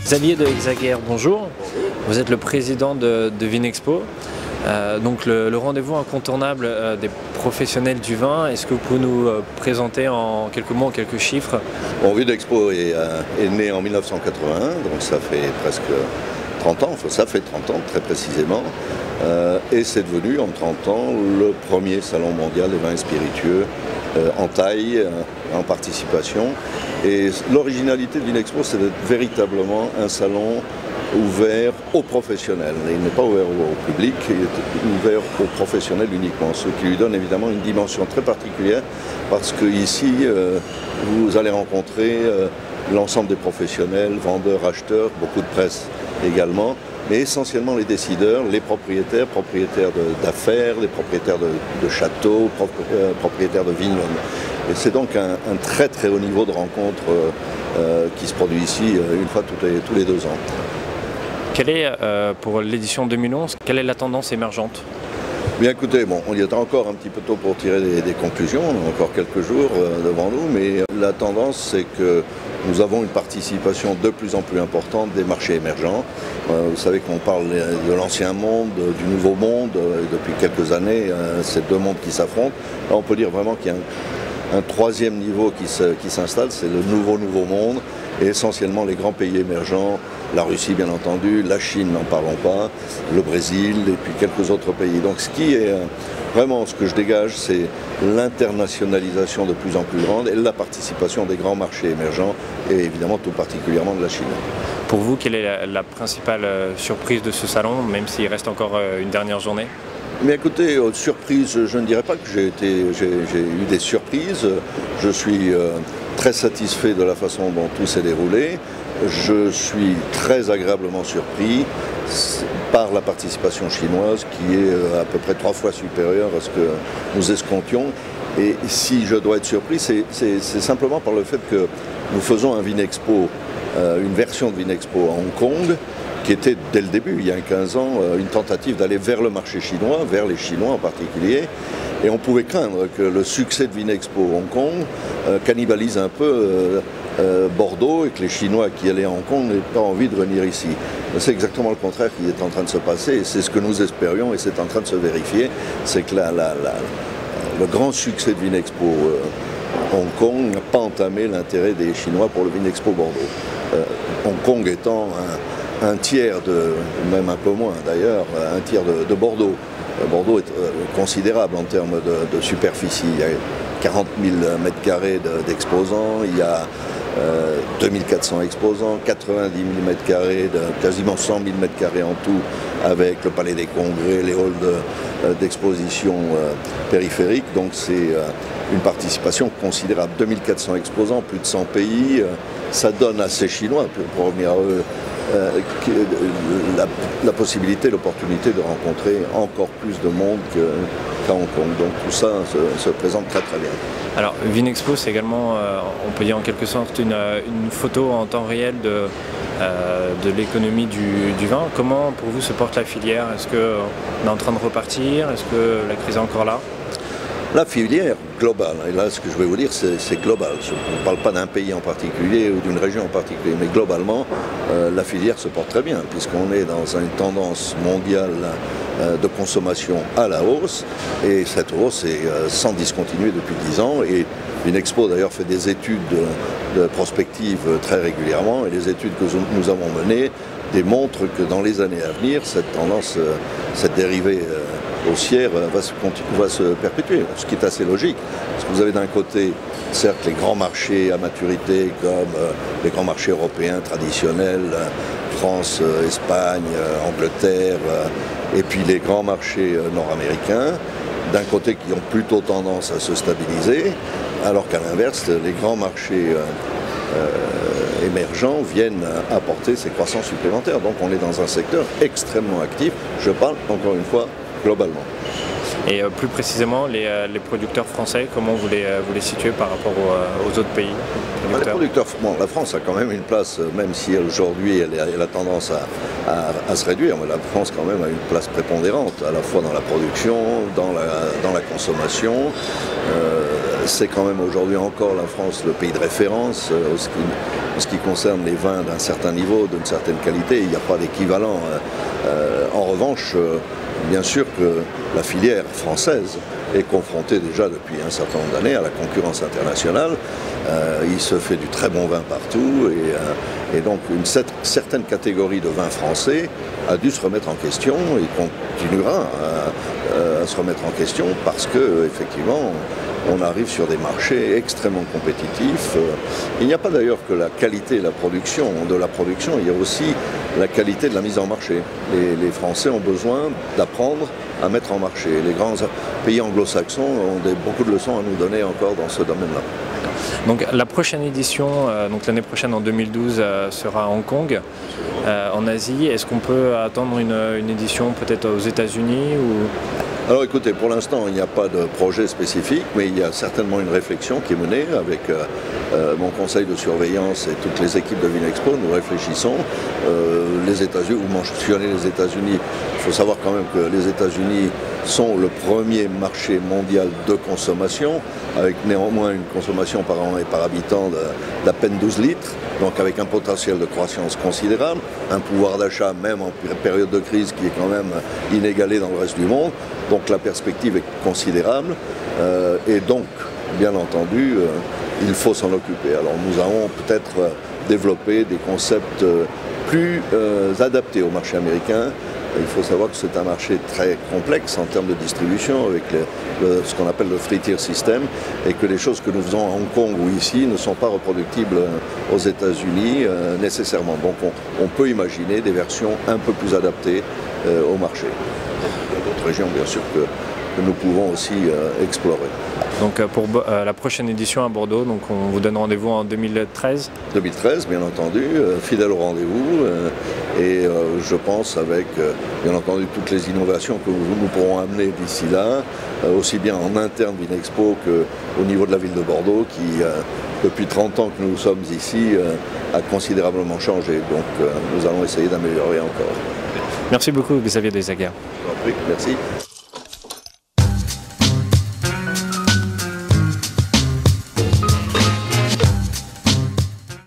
Xavier de Hexaguerre, bonjour. Vous êtes le président de Vinexpo. Donc le rendez-vous incontournable des professionnels du vin. Est-ce que vous pouvez nous présenter en quelques mots, en quelques chiffres? Bon, Vinexpo est né en 1981, donc ça fait presque 30 ans, enfin ça fait 30 ans très précisément. Et c'est devenu en 30 ans le premier salon mondial des vins et spiritueux en taille, en participation. Et l'originalité de Vinexpo, c'est d'être véritablement un salon ouvert aux professionnels. Il n'est pas ouvert au public, il est ouvert aux professionnels uniquement, ce qui lui donne évidemment une dimension très particulière parce qu'ici, vous allez rencontrer l'ensemble des professionnels, vendeurs, acheteurs, beaucoup de presse également, mais essentiellement les décideurs, les propriétaires d'affaires, les propriétaires de châteaux, propriétaires de vignobles. Et c'est donc un très très haut niveau de rencontre qui se produit ici une fois tous les 2 ans. Quelle est, pour l'édition 2011, quelle est la tendance émergente? Bien écoutez, bon, il y a encore un petit peu tôt pour tirer des conclusions, on a encore quelques jours devant nous, mais la tendance c'est que nous avons une participation de plus en plus importante des marchés émergents. Vous savez qu'on parle de l'ancien monde, du nouveau monde, depuis quelques années, c'est 2 mondes qui s'affrontent. Là on peut dire vraiment qu'il y a un troisième niveau qui s'installe, c'est le nouveau monde, et essentiellement les grands pays émergents, la Russie bien entendu, la Chine n'en parlons pas, le Brésil et puis quelques autres pays. Donc ce qui est vraiment ce que je dégage, c'est l'internationalisation de plus en plus grande et la participation des grands marchés émergents et évidemment tout particulièrement de la Chine. Pour vous, quelle est la principale surprise de ce salon, même s'il reste encore une dernière journée? Mais écoutez, surprise, je ne dirais pas que j'ai eu des surprises. Je suis très satisfait de la façon dont tout s'est déroulé. Je suis très agréablement surpris par la participation chinoise qui est à peu près 3 fois supérieure à ce que nous escomptions. Et si je dois être surpris, c'est simplement par le fait que nous faisons un Vinexpo, une version de Vinexpo à Hong Kong, qui était dès le début, il y a 15 ans, une tentative d'aller vers le marché chinois, vers les Chinois en particulier. Et on pouvait craindre que le succès de Vinexpo Hong Kong cannibalise un peu Bordeaux et que les Chinois qui allaient à Hong Kong n'aient pas envie de venir ici. C'est exactement le contraire qui est en train de se passer et c'est ce que nous espérions et c'est en train de se vérifier. C'est que le grand succès de Vinexpo Hong Kong n'a pas entamé l'intérêt des Chinois pour le Vinexpo Bordeaux. Hong Kong étant un tiers même un peu moins d'ailleurs, un tiers de Bordeaux. Bordeaux est considérable en termes de superficie. Il y a 40 000 m² d'exposants, il y a 2400 exposants, 90 000 m², quasiment 100 000 m² en tout, avec le palais des congrès, les halls d'exposition périphériques. Donc c'est une participation considérable. 2400 exposants, plus de 100 pays. Ça donne à ces Chinois, pour revenir à eux, la possibilité, l'opportunité de rencontrer encore plus de monde qu'à Hong Kong. Donc tout ça se présente très très bien. Alors Vinexpo, c'est également, on peut dire en quelque sorte, une photo en temps réel de l'économie du vin. Comment pour vous se porte la filière? Est-ce qu'on est en train de repartir? Est-ce que la crise est encore là? La filière globale, et là ce que je vais vous dire c'est global, je ne parle pas d'un pays en particulier ou d'une région en particulier, mais globalement la filière se porte très bien puisqu'on est dans une tendance mondiale de consommation à la hausse et cette hausse est sans discontinuer depuis 10 ans et Vinexpo d'ailleurs fait des études de prospective très régulièrement et les études que nous avons menées démontrent que dans les années à venir cette tendance, cette dérivée haussière va se perpétuer, ce qui est assez logique. Parce que vous avez d'un côté, certes, les grands marchés à maturité, comme les grands marchés européens traditionnels, France, Espagne, Angleterre, et puis les grands marchés nord-américains, d'un côté qui ont plutôt tendance à se stabiliser, alors qu'à l'inverse, les grands marchés émergents viennent apporter ces croissances supplémentaires. Donc on est dans un secteur extrêmement actif, je parle encore une fois globalement. Et plus précisément, les producteurs français, comment vous les situez par rapport aux autres pays producteurs? Bon, la France a quand même une place, même si aujourd'hui elle a tendance à se réduire, mais la France quand même a une place prépondérante, à la fois dans la production, dans la consommation. c'est quand même aujourd'hui encore la France le pays de référence en ce qui concerne les vins d'un certain niveau, d'une certaine qualité. Il n'y a pas d'équivalent. En revanche, bien sûr que la filière française est confrontée déjà depuis un certain nombre d'années à la concurrence internationale. Il se fait du très bon vin partout et donc une certaine catégorie de vins français a dû se remettre en question et continuera à se remettre en question parce que effectivement on arrive sur des marchés extrêmement compétitifs. Il n'y a pas d'ailleurs que la qualité de la production, il y a aussi la qualité de la mise en marché. Les Français ont besoin d'apprendre à mettre en marché. Les grands pays anglo-saxons ont beaucoup de leçons à nous donner encore dans ce domaine-là. Donc la prochaine édition, donc l'année prochaine en 2012, sera à Hong Kong, en Asie. Est-ce qu'on peut attendre une édition peut-être aux États-Unis ou... Alors écoutez, pour l'instant il n'y a pas de projet spécifique, mais il y a certainement une réflexion qui est menée avec mon conseil de surveillance et toutes les équipes de Vinexpo. Nous réfléchissons. Les États-Unis, vous mentionnez les États-Unis, il faut savoir quand même que les États-Unis sont le premier marché mondial de consommation, avec néanmoins une consommation par an et par habitant d'à peine 12 litres, donc avec un potentiel de croissance considérable, un pouvoir d'achat même en période de crise qui est quand même inégalé dans le reste du monde, donc la perspective est considérable et donc bien entendu il faut s'en occuper. Alors nous allons peut-être développer des concepts plus adaptés au marché américain. Il faut savoir que c'est un marché très complexe en termes de distribution avec ce qu'on appelle le free tier system et que les choses que nous faisons à Hong Kong ou ici ne sont pas reproductibles aux États-Unis nécessairement. Donc on peut imaginer des versions un peu plus adaptées au marché. Il y a d'autres régions bien sûr que nous pouvons aussi explorer. Donc pour la prochaine édition à Bordeaux, donc on vous donne rendez-vous en 2013 ? 2013, bien entendu, fidèle au rendez-vous et je pense avec bien entendu toutes les innovations que nous pourrons amener d'ici là, aussi bien en interne Vinexpo qu'au niveau de la ville de Bordeaux qui depuis 30 ans que nous sommes ici a considérablement changé. Donc nous allons essayer d'améliorer encore. Merci beaucoup Xavier Desaguerre. Je vous en prie, merci.